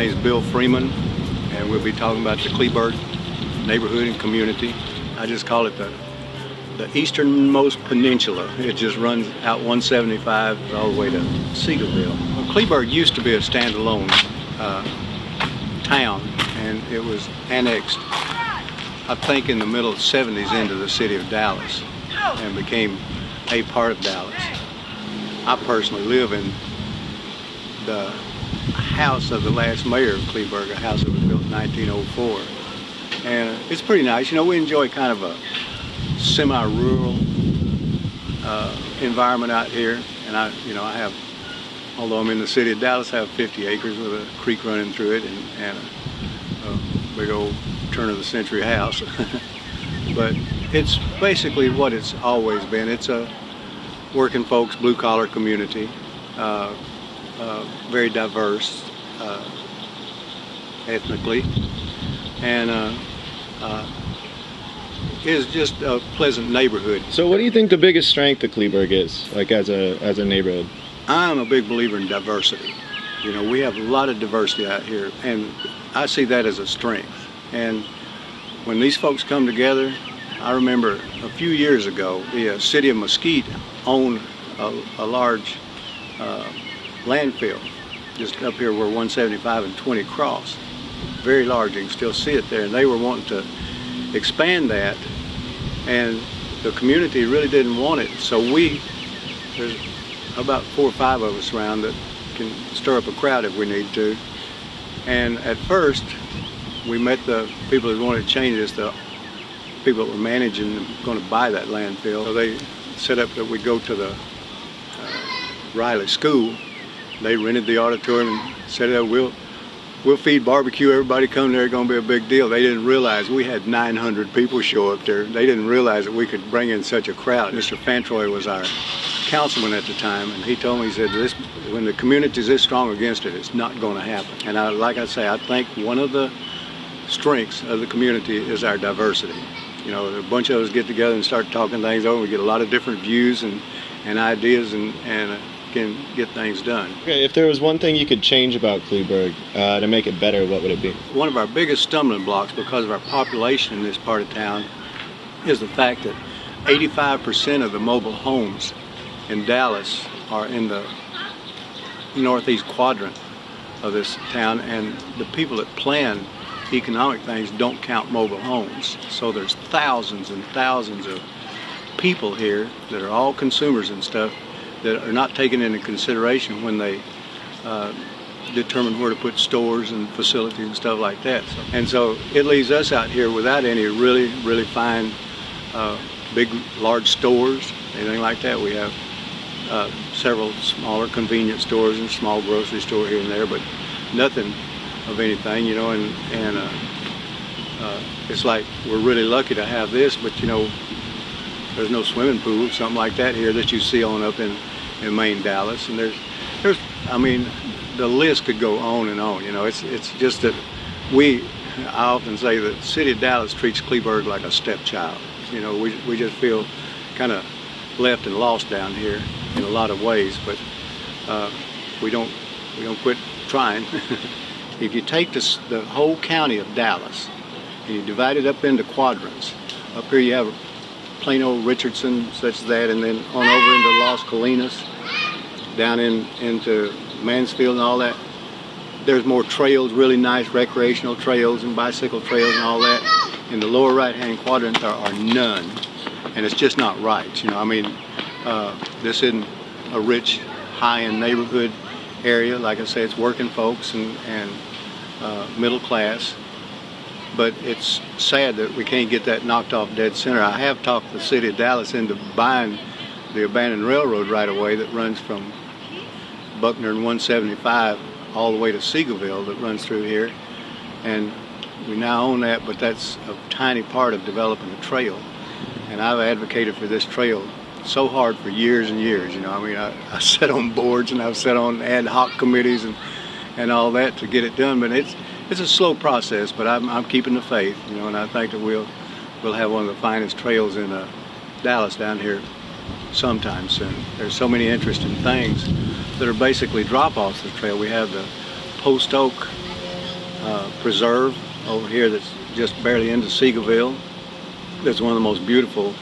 name is Bill Freeman, and we'll be talking about the Kleberg neighborhood and community. I just call it the easternmost peninsula. It just runs out 175 all the way to Seagoville. Well, Kleberg used to be a standalone town, and it was annexed, I think, in the middle of the 70s into the city of Dallas and became a part of Dallas. I personally live in the house of the last mayor of Kleberg, a house that was built in 1904. And it's pretty nice. You know, we enjoy kind of a semi-rural environment out here. And I have, although I'm in the city of Dallas, I have 50 acres with a creek running through it and a big old turn-of-the-century house. But it's basically what it's always been. It's a working folks, blue-collar community, very diverse ethnically, and is just a pleasant neighborhood. So what do you think the biggest strength of Kleberg is, like as a neighborhood? I'm a big believer in diversity. You know, we have a lot of diversity out here, and I see that as a strength. And when these folks come together, I remember a few years ago, the city of Mesquite owned a large landfill just up here where 175 and 20 cross. Very large, you can still see it there. And they were wanting to expand that, and the community really didn't want it. So there's about 4 or 5 of us around that can stir up a crowd if we need to. And at first, we met the people that wanted to change this, the people that were managing and going to buy that landfill. So they set up that we go to the Riley School. They rented the auditorium and said, we'll feed barbecue, everybody come there, it's going to be a big deal. They didn't realize we had 900 people show up there. They didn't realize that we could bring in such a crowd. Mr. Fantroy was our councilman at the time, and he told me, he said, when the community is this strong against it, it's not going to happen. And like I say, I think one of the strengths of the community is our diversity. You know, a bunch of us get together and start talking things over. We get a lot of different views and ideas and can get things done. Okay, if there was one thing you could change about Kleberg to make it better, what would it be? One of our biggest stumbling blocks because of our population in this part of town is the fact that 85% of the mobile homes in Dallas are in the northeast quadrant of this town, and the people that plan economic things don't count mobile homes. So there's thousands and thousands of people here that are all consumers and stuff that are not taken into consideration when they determine where to put stores and facilities and stuff like that. And so it leaves us out here without any really, really fine, big, large stores, anything like that. We have several smaller convenience stores and small grocery store here and there, but nothing of anything, you know, and it's like we're really lucky to have this, but you know, there's no swimming pool, something like that here that you see on up in Main Dallas, and there's I mean, the list could go on and on. You know, it's just that I often say that the city of Dallas treats Kleberg like a stepchild. You know, we just feel kind of left and lost down here in a lot of ways, but we don't quit trying. If you take the whole county of Dallas and you divide it up into quadrants, up here you have Plano, Richardson, such as that, and then on over into Las Colinas, down into Mansfield and all that. There's more trails, really nice recreational trails and bicycle trails and all that. In the lower right-hand quadrant, there are none, and it's just not right. You know, I mean, this isn't a rich, high-end neighborhood area. Like I say, it's working folks and middle class. But it's sad that we can't get that knocked off dead center. I have talked the city of Dallas into buying the abandoned railroad right away that runs from Buckner and 175 all the way to Seagoville that runs through here. And we now own that, but that's a tiny part of developing a trail. And I've advocated for this trail so hard for years and years. You know, I mean, I sat on boards and I've sat on ad hoc committees and all that to get it done, but it's a slow process, but I'm keeping the faith, you know, and I think that we'll have one of the finest trails in Dallas down here sometime soon. There's so many interesting things that are basically drop-offs of the trail. We have the Post Oak preserve over here that's just barely into Seagoville. That's one of the most beautiful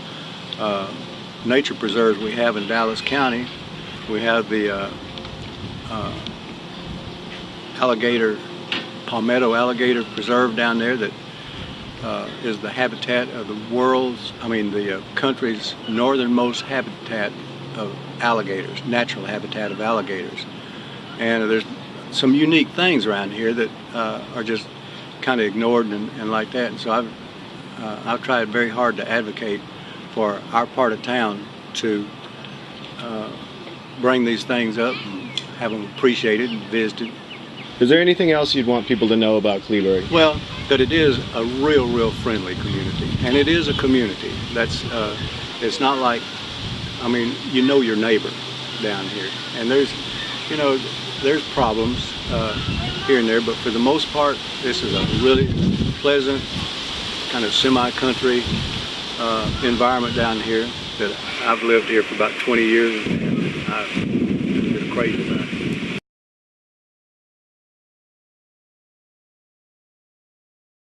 nature preserves we have in Dallas County. We have the Palmetto Alligator Preserve down there that is the habitat of the country's northernmost habitat of alligators, natural habitat of alligators. And there's some unique things around here that are just kind of ignored and like that. And so I've tried very hard to advocate for our part of town to bring these things up and have them appreciated and visited. Is there anything else you'd want people to know about Kleberg? Well, that it is a real friendly community, and it is a community. That's it's not like, I mean, you know your neighbor down here, and there's problems here and there, but for the most part, this is a really pleasant, kind of semi-country environment down here that I've lived here for about 20 years, and I'm just crazy about it.